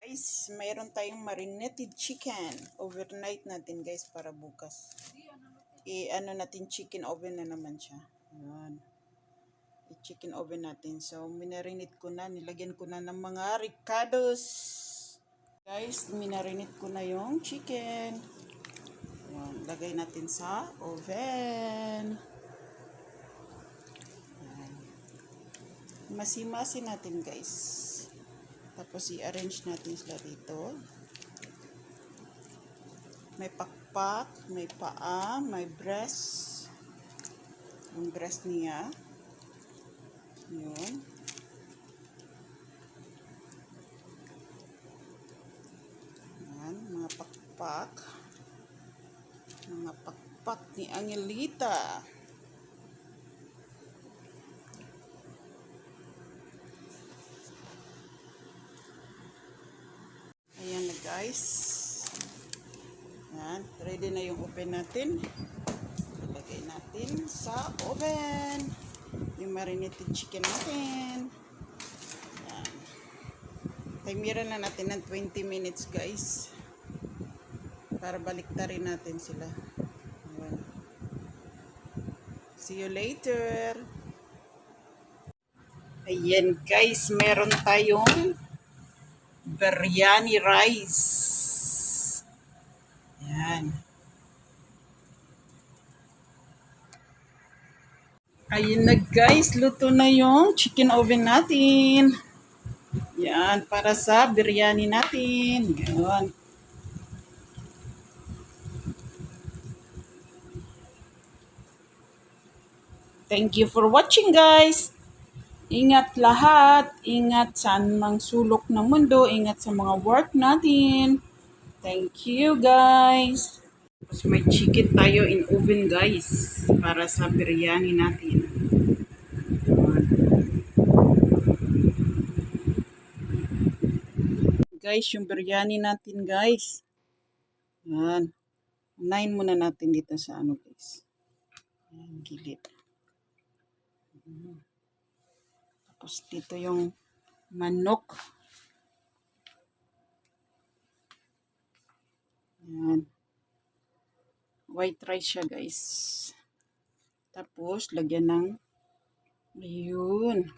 Guys, mayroon tayong marinated chicken. Overnight natin guys para bukas. I-ano natin, chicken oven na naman siya. Ayan. I-chicken oven natin. So, minarinate ko na. Nilagyan ko na ng mga ricados. Guys, minarinate ko na yung chicken. Ayan. Lagay natin sa oven. Ayan. Masi-masi natin guys. Tapos i-arrange natin sila dito. May pakpak, may paa, may breast. Yung breast niya. Yun. Yan, mga pakpak. Mga pakpak ni Angelita. Ayan na guys. Ayan, ready na yung oven natin. Ilagay natin sa oven. Yung marinated chicken natin. Ayan. Timiran na natin ng 20 minutes guys. Para baliktarin natin sila. Ayan. See you later. Ayan guys, meron tayong biryani rice. Yan. Ayun na guys, luto na yung chicken oven natin. Yan, para sa biryani natin. Yan. Thank you for watching guys. Ingat lahat. Ingat sa anumang sulok ng mundo. Ingat sa mga work natin. Thank you guys. Tapos may chicken tayo in oven guys. Para sa biryani natin. Guys, yung biryani natin guys. Yan. Unahin muna natin dito sa ano guys. Yan, gilid. Tapos dito yung manok. Yan. White rice siya guys. Tapos lagyan ng ayun.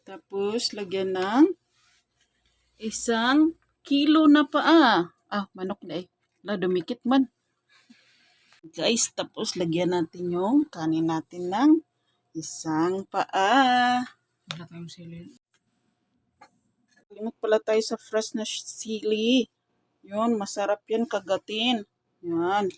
Tapos lagyan ng 1 kilo na paa. Manok na eh. Dumikit man. Guys, tapos lagyan natin yung kanin natin ng 1 paa. Wala tayong sili. Limot pala tayo sa fresh na sili. Yun, masarap yan kagatin. Yan.